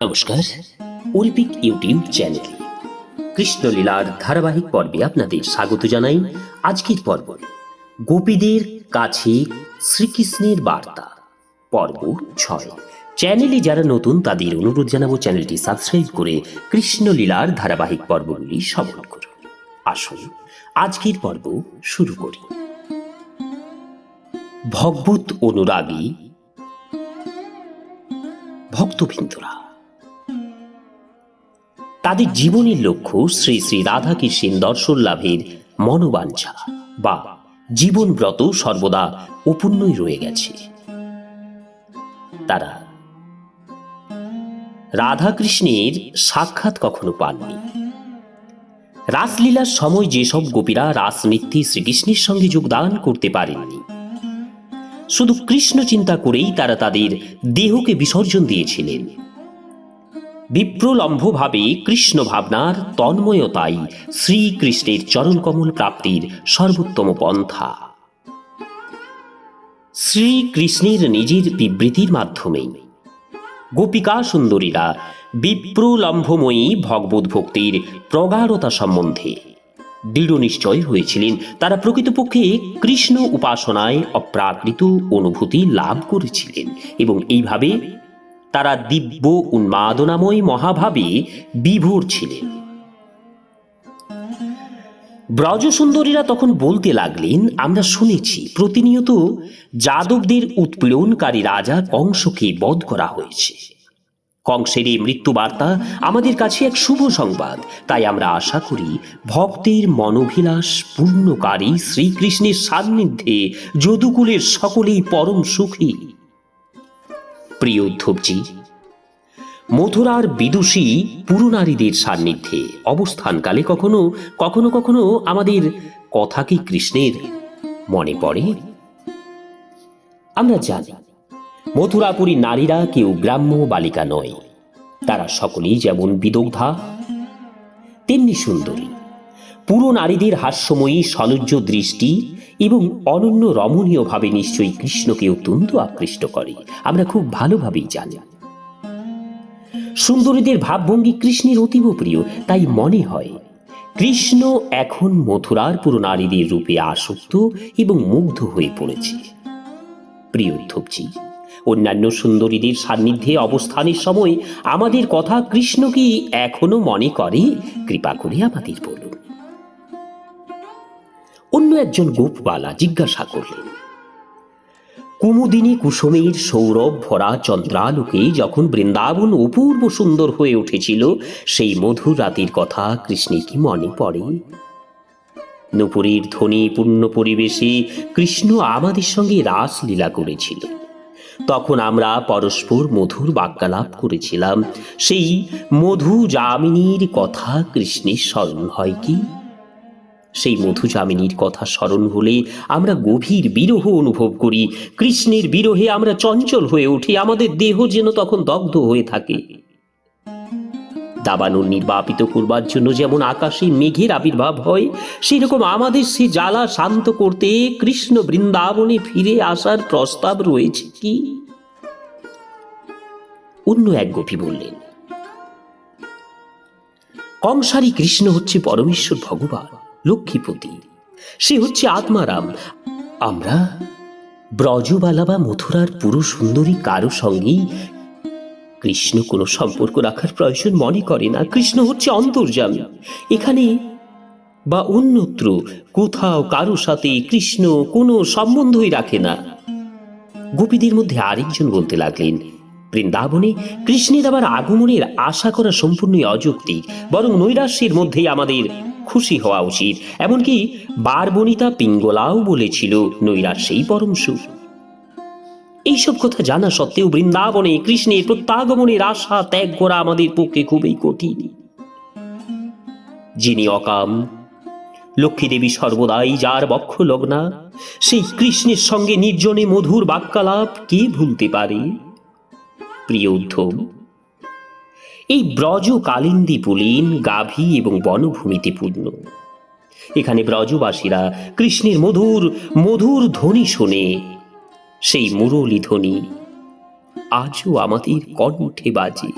নমস্কার, Olympic YouTube চ্যানেলে কৃষ্ণলীলার ধারাবাহিক পর্বে আপনাদের স্বাগত জানাই। আজকের পর্ব গোপীদের কাছে শ্রীকৃষ্ণের বার্তা, পর্ব 6। চ্যানেলে যারা নতুন তাদের অনুরোধ জানাবো চ্যানেলটি সাবস্ক্রাইব করে কৃষ্ণলীলার ধারাবাহিক পর্বগুলি শ্রবণ করুন। আসুন আজকের পর্ব শুরু করি। ভগবত অনুরাগী ভক্তবৃন্দরা, তাদের জীবনের লক্ষ্য শ্রী শ্রী রাধাকৃষ্ণের দর্শন লাভের মনোবাঞ্ছা বা জীবনব্রত সর্বদা অপূর্ণই রয়ে গেছে। তারা রাধাকৃষ্ণের সাক্ষাৎ কখনো পাননি। রাসলীলার সময় যেসব গোপীরা রাসনৃত্যে শ্রীকৃষ্ণের সঙ্গে যোগদান করতে পারেননি, শুধু কৃষ্ণ চিন্তা করেই তারা তাদের দেহকে বিসর্জন দিয়েছিলেন। বিপ্রলম্ভভাবে কৃষ্ণ ভাবনার তন্ময়তাই শ্রীকৃষ্ণের চরণকমল প্রাপ্তির সর্বোত্তম পন্থা। শ্রীকৃষ্ণের নিজের বিবৃতির মাধ্যমেই গোপিকা সুন্দরীরা বিপ্রলম্ভময়ী ভগবত ভক্তির প্রগাঢ়তা সম্বন্ধে দৃঢ় নিশ্চয় হয়েছিলেন। তারা প্রকৃতপক্ষে কৃষ্ণ উপাসনায় অপ্রাকৃত অনুভূতি লাভ করেছিলেন এবং এইভাবে তারা দিব্য উন্মাদনাময় মহাভাবে বিভোর ছিলেন। ব্রজসুন্দরীরা তখন বলতে লাগলেন, আমরা শুনেছি প্রতিনিয়ত যাদবদের উৎপীড়নকারী রাজা কংসকে বধ করা হয়েছে। কংসের এই মৃত্যু বার্তা আমাদের কাছে এক শুভ সংবাদ। তাই আমরা আশা করি ভক্তের মনোভিলাষ পূর্ণকারী শ্রীকৃষ্ণের সান্নিধ্যে যদুকুলের সকলেই পরম সুখী। প্রিয় উদ্ধবজি, মথুরার বিদুষী পুরনারীদের সান্নিধ্যে অবস্থানকালে কখনো কখনো কখনো আমাদের কথা কি কৃষ্ণের মনে পড়ে? আমরা জানি মথুরাপুরী নারীরা কেউ গ্রাম্য বালিকা নয়। তারা সকলেই যেমন বিদগ্ধা তেমনি সুন্দরী। পুরো নারীদের হাস্যময়ী সলজ্জ দৃষ্টি এবং অনন্য রমণীয়ভাবে নিশ্চয়ই কৃষ্ণকে অত্যন্ত আকৃষ্ট করে। আমরা খুব ভালোভাবেই জানি সুন্দরীদের ভাবভঙ্গি কৃষ্ণের অতীব প্রিয়। তাই মনে হয় কৃষ্ণ এখন মথুরার পুরো নারীদের রূপে আসক্ত এবং মুগ্ধ হয়ে পড়েছে। প্রিয় উদ্ধবজি, অন্যান্য সুন্দরীদের সান্নিধ্যে অবস্থানের সময় আমাদের কথা কৃষ্ণ কি এখনো মনে করে? কৃপা করে আমাদের বলুন। অন্য একজন গোপবালা জিজ্ঞাসা করলেন, কুমুদিনী কুসুমের সৌরভ ভরা চন্দ্রালোকে যখন বৃন্দাবন অপূর্ব সুন্দর হয়ে উঠেছিল, সেই মধুর রাতের কথা কৃষ্ণের কি মনে পড়ে? নূপুরের ধ্বনিপূর্ণ পরিবেশে কৃষ্ণ আমাদের সঙ্গে রাসলীলা করেছিল। তখন আমরা পরস্পর মধুর বাক্যালাপ করেছিলাম। সেই মধু যামিনীর কথা কৃষ্ণের স্মরণ হয় কি? সেই মধু যামিনীর কথা স্মরণ হলে আমরা গভীর বিরহ অনুভব করি। কৃষ্ণের বিরহে আমরা চঞ্চল হয়ে উঠি। আমাদের দেহ যেন তখন দগ্ধ হয়ে থাকে। দাবানল নির্বাপিত করবার জন্য যেমন আকাশে মেঘের আবির্ভাব হয়, সেই রকম আমাদের সে জ্বালা শান্ত করতে কৃষ্ণ বৃন্দাবনে ফিরে আসার প্রস্তাব রয়েছে কি? অন্য এক গোপী বললেন, কংসারী কৃষ্ণ হচ্ছে পরমেশ্বর ভগবান, লক্ষ্মীপতি। সে হচ্ছে আত্মারাম। আমরা ব্রজবালা বা মথুরার পুরুষ সুন্দরী কারো সঙ্গেই কৃষ্ণ কোনো সম্পর্ক রাখার প্রয়োজন মনে করে না। কৃষ্ণ হচ্ছে অন্তর্যামী। এখানে বা অন্যত্র কোথাও কারো সাথে কৃষ্ণ কোনো সম্বন্ধই রাখে না। গোপীদের মধ্যে আরেকজন বলতে লাগলেন, বৃন্দাবনে কৃষ্ণের আবার আগমনের আশা করা সম্পূর্ণই অযৌক্তিক। বরং নৈরাশ্যের মধ্যেই আমাদের খুশি হওয়া উচিত। এমনকি বারবনিতা পিঙ্গলাও বলেছিল, নৈরাশ্যেই পরম সুখ। এইসব কথা জানা সত্ত্বেও বৃন্দাবনে কৃষ্ণের প্রত্যাগমনের আশা ত্যাগ করা আমাদের পক্ষে খুবই কঠিন। যিনি অকাম, লক্ষ্মী দেবী সর্বদাই যার বক্ষ লগ্না, সেই কৃষ্ণের সঙ্গে নির্জনে মধুর বাক্যালাপ কে ভুলতে পারে? প্রিয় উদ্ধব, এই ব্রজ কালিন্দী পুলিন গাভী এবং বনভূমিতে পূর্ণ। এখানে ব্রজবাসীরা কৃষ্ণের মধুর মধুর ধ্বনি শোনে। সেই মুরলী ধ্বনি আজও আমাদের কণ্ঠে বাজে।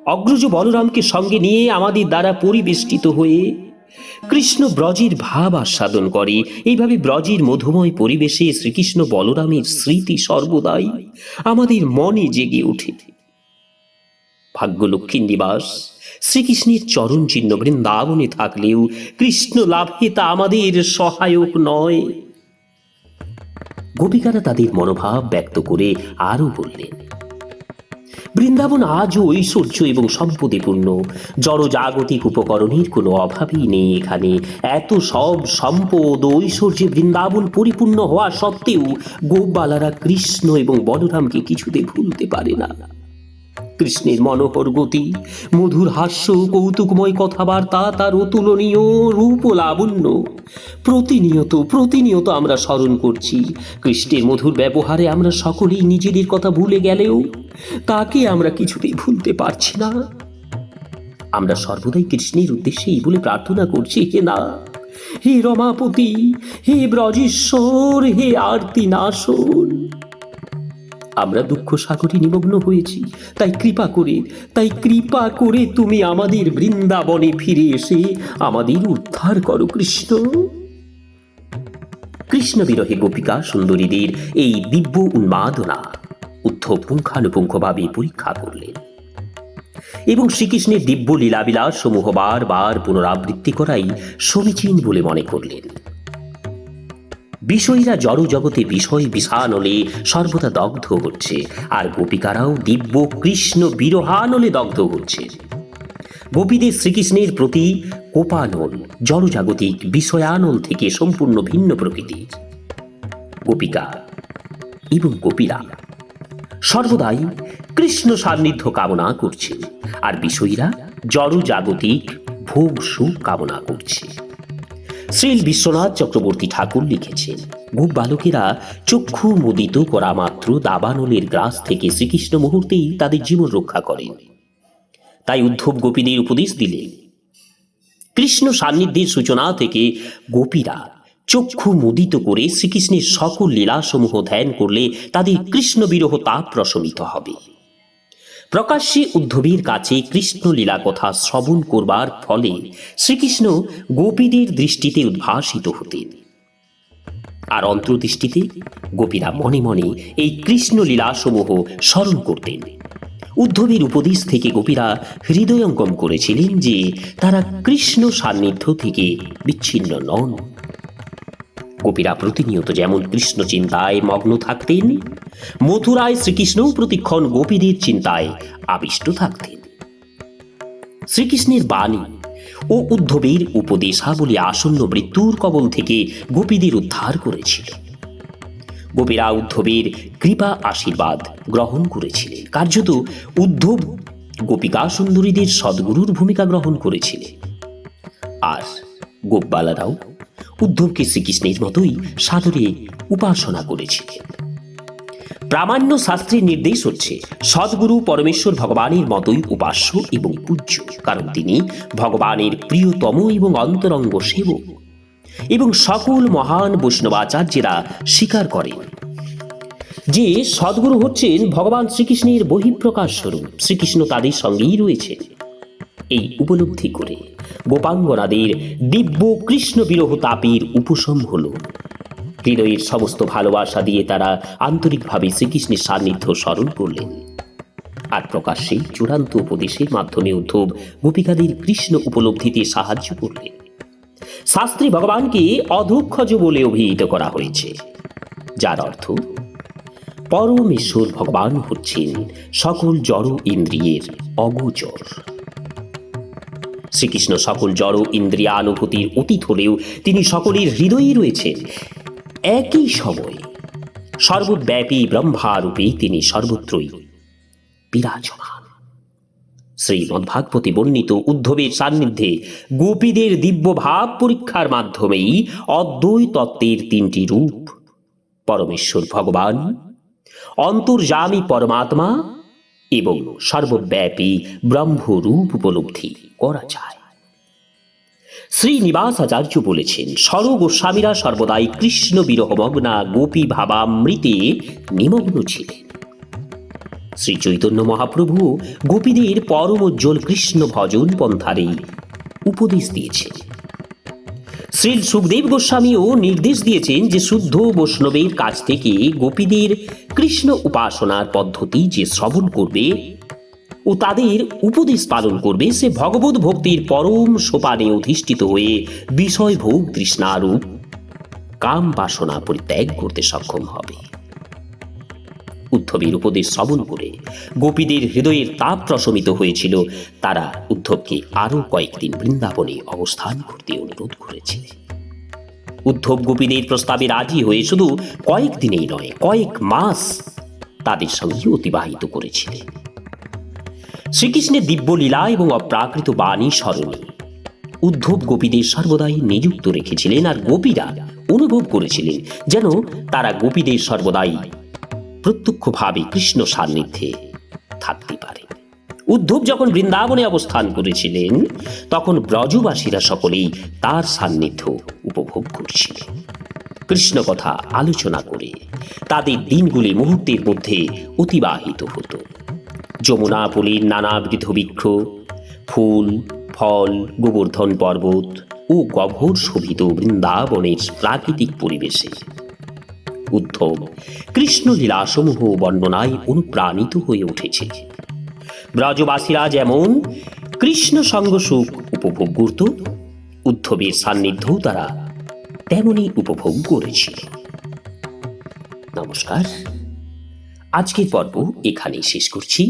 অগ্রজ বলরামকে সঙ্গে নিয়ে আমাদের দ্বারা পরিবেষ্টিত হয়ে কৃষ্ণ ব্রজের ভাব আস্বাদন করে। এইভাবে ব্রজের মধুময় পরিবেশে শ্রীকৃষ্ণ বলরামের স্মৃতি সর্বদাই আমাদের মনে জেগে ওঠে। ভাগ্যলক্ষ্মীর নিবাস শ্রীকৃষ্ণের চরণ চিহ্ন বৃন্দাবনে থাকলেও কৃষ্ণ লাভে তা আমাদের সহায়ক নয়। গোপিকারা তাদের মনোভাব ব্যক্ত করে আরো বললেন, বৃন্দাবন আজও ঐশ্বর্য এবং সম্পদে পূর্ণ। জড়জাগতিক উপকরণের কোনো অভাবই নেই এখানে। এত সব সম্পদ ও ঐশ্বর্যে বৃন্দাবন পরিপূর্ণ হওয়া সত্ত্বেও গোপবালারা কৃষ্ণ এবং বলরামকে কিছুতে ভুলতে পারে না। কৃষ্ণের মনোহর গতি, মধুর হাস্য, কৌতুকময় কথাবার্তা, তার অতুলনীয় রূপ ও লাবণ্য প্রতিনিয়ত আমরা স্মরণ করছি। কৃষ্ণের মধুর ব্যবহারে আমরা সকলেই নিজেদের কথা ভুলে গেলেও তাকে আমরা কিছুতেই ভুলতে পারছি না। আমরা সর্বদাই কৃষ্ণের উদ্দেশ্যে এই বলে প্রার্থনা করছি, হে রমাপতি, হে ব্রজেশ্বর, হে আরতি নাশন। আমরা দুঃখ সাগরে নিমগ্ন হয়েছি, তাই কৃপা করে তুমি আমাদের বৃন্দাবনে ফিরে এসে আমাদের উদ্ধার করো কৃষ্ণ। কৃষ্ণ বিরহে গোপিকা সুন্দরীদের এই দিব্য উন্মাদনা উদ্ধব পুঙ্খানুপুঙ্খভাবে পরীক্ষা করলেন এবং শ্রীকৃষ্ণের দিব্য লীলাবিলাস সমূহ বারবার পুনরাবৃত্তি করাই সমীচীন বলে মনে করলেন। বিষয়ীরা জড় জগতে বিষয় বিষানলে সর্বদা দগ্ধ হচ্ছে, আর গোপিকারাও দিব্য কৃষ্ণ বিরহানলে দগ্ধ হচ্ছে। গোপীদের শ্রীকৃষ্ণের প্রতি কোপানল জড়জাগতিক বিষয়ানল থেকে সম্পূর্ণ ভিন্ন প্রকৃতির। গোপিকা এবং গোপীরা সর্বদাই কৃষ্ণ সান্নিধ্য কামনা করছে, আর বিষয়ীরা জড়জাগতিক ভোগ সুখ কামনা করছে। শ্রীল বিশ্বনাথ চক্রবর্তী ঠাকুর লিখেছেন, গোপ বালকেরা চক্ষু মুদিত করা মাত্র দাবানলের গ্রাস থেকে শ্রীকৃষ্ণ মুহূর্তেই তাদের জীবন রক্ষা করেন। তাই উদ্ধব গোপীদের উপদেশ দিলেন, কৃষ্ণ সান্নিধ্যের সূচনা থেকে গোপীরা চক্ষু মুদিত করে শ্রীকৃষ্ণের সকল লীলাসমূহ ধ্যান করলে তাদের কৃষ্ণ বিরহ তাপ প্রশমিত হবে। প্রকাশ্যে উদ্ধবের কাছে কৃষ্ণ লীলা কথা শ্রবণ করবার ফলে শ্রীকৃষ্ণ গোপীদের দৃষ্টিতে উদ্ভাসিত হতেন, আর অন্তর্দৃষ্টিতে গোপীরা মনে মনে এই কৃষ্ণ লীলাসমূহ স্মরণ করতেন। উদ্ধবের উপদেশ থেকে গোপীরা হৃদয়ঙ্গম করেছিলেন যে তারা কৃষ্ণ সান্নিধ্য থেকে বিচ্ছিন্ন নন। গোপীরা প্রতিনিয়ত যেমন কৃষ্ণ চিন্তায় মগ্ন থাকতেন, মথুরায় শ্রীকৃষ্ণও প্রতিক্ষণ গোপীদের চিন্তায় আবিষ্ট থাকতেন। শ্রীকৃষ্ণের বাণী ও উদ্ধবের উপদেশাবলী আসন্ন মৃত্যুর কবল থেকে গোপীদের উদ্ধার করেছিল। গোপীরা উদ্ধবের কৃপা আশীর্বাদ গ্রহণ করেছিলেন। কার্যত উদ্ধব গোপিকা সুন্দরীদের সদ্গুরুর ভূমিকা গ্রহণ করেছিলেন, আর গোপবালারাও উদ্ধবকে শ্রীকৃষ্ণের মতোই সাদরে উপাসনা করেছিলেন। প্রামাণ্য শাস্ত্রের নির্দেশ হচ্ছে সদ্গুরু পরমেশ্বর ভগবানের মতোই উপাস্য এবং পূজ্য, কারণ তিনি ভগবানের প্রিয়তম এবং অন্তরঙ্গ সেবক। এবং সকল মহান বৈষ্ণবাচার্যেরা স্বীকার করেন যে সদ্গুরু হচ্ছেন ভগবান শ্রীকৃষ্ণের বহিঃপ্রকাশ স্বরূপ। শ্রীকৃষ্ণ তাদের সঙ্গেই রয়েছেন। এই উপলব্ধি করে গোপাঙ্গনাদের দিব্য কৃষ্ণ বিরহ তাপের উপশম হল। হৃদয়ের সমস্ত ভালোবাসা দিয়ে তারা আন্তরিকভাবে শ্রীকৃষ্ণের সান্নিধ্য স্মরণ করলেন, আর প্রকাশ্যে চূড়ান্ত উপদেশের মাধ্যমে উদ্ধব গোপিকাদের কৃষ্ণ উপলব্ধিতে সাহায্য করলেন। শাস্ত্রে ভগবানকে অধক্ষজ বলে অভিহিত করা হয়েছে, যার অর্থ পরমেশ্বর ভগবান হচ্ছেন সকল জড় ইন্দ্রিয়ের অগোচর। শ্রীকৃষ্ণ সকল জড় ইন্দ্রিয়ানুভূতির অতীত হলেও তিনি সকলের হৃদয়ে রয়েছেন। একই সময়ে সর্বব্যাপী ব্রহ্মারূপে তিনি সর্বত্রই বিরাজমান। শ্রীমদ্ভাগবতে বর্ণিত উদ্ধবের সান্নিধ্যে গোপীদের দিব্য ভাব পরীক্ষার মাধ্যমেই অদ্বৈত তত্ত্বের তিনটি রূপ পরমেশ্বর ভগবান, অন্তর্যামী পরমাত্মা এবং সর্বব্যাপী ব্রহ্মরূপ উপলব্ধি করা যায়। শ্রীনিবাস আচার্য বলেছেন, স্বর গোস্বামীরা সর্বদাই কৃষ্ণ বিরহমগ্না গোপী ভাবামৃতে নিমগ্ন ছিলেন। শ্রী চৈতন্য মহাপ্রভু গোপীদের পরমোজ্জ্বল কৃষ্ণ ভজন পন্থারে উপদেশ দিয়েছেন। শ্রী সুখদেব গোস্বামীও নির্দেশ দিয়েছেন যে শুদ্ধ বৈষ্ণবের কাছ থেকে গোপীদের কৃষ্ণ উপাসনার পদ্ধতি যে শ্রবণ করবে ও তাদের উপদেশ পালন করবে, সে ভগবত ভক্তির পরম সোপানে অধিষ্ঠিত হয়ে বিষয় ভোগ তৃষ্ণারূপ কাম বাসনা পরিত্যাগ করতে সক্ষম হবে। উদ্ধবের উপদেশ শ্রবণ করে গোপীদের হৃদয়ের তাপ প্রশমিত হয়েছিল। তারা উদ্ধবকে আরো কয়েকদিন বৃন্দাবনে অবস্থান করতে অনুরোধ করেছিল। উদ্ধব গোপীদের প্রস্তাবে রাজি হয়ে শুধু কয়েকদিনেই নয়, কয়েক মাস তাদের সঙ্গে অতিবাহিত করেছিলেন। শ্রীকৃষ্ণের দিব্য লীলা এবং অপ্রাকৃত বাণী স্মরণে উদ্ধব গোপীদের সর্বদাই নিযুক্ত রেখেছিলেন, আর গোপীরা অনুভব করেছিলেন যেন তারা গোপীদের সর্বদাই প্রত্যক্ষভাবে কৃষ্ণ সান্নিধ্যে থাকতে পারে। উদ্ধব যখন বৃন্দাবনে অবস্থান করেছিলেন তখন ব্রজবাসীরা সকলেই তার সান্নিধ্য উপভোগ করছিলেন। কৃষ্ণ কথা আলোচনা করে তাদের দিনগুলি মুহূর্তের মধ্যে অতিবাহিত হতো। যমুনাপলির নানাবিধ বৃক্ষ, ফুল, ফল, গোবর্ধন পর্বত ও গহ্বর শোভিত বৃন্দাবনের প্রাকৃতিক পরিবেশে উদ্ধব কৃষ্ণলীলাসমূহ বর্ণনায় অনুপ্রাণিত হয়ে উঠেছে। ব্রজবাসীরা যেমন কৃষ্ণ সঙ্গ সুখ উপভোগ করত, উদ্ধবের সান্নিধ্যও তারা তেমনই উপভোগ করেছিল। নমস্কার, আজকের পর্ব এখানেই শেষ করছি।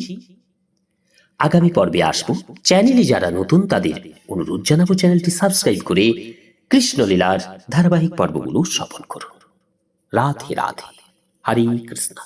আগামী পর্বে আসব। চ্যানেলে যারা নতুন তাদের অনুরোধ জানাবো চ্যানেলটি সাবস্ক্রাইব করে কৃষ্ণলীলার ধারাবাহিক পর্বগুলো শ্রবণ করুন। রাধে রাধে, হরে কৃষ্ণ।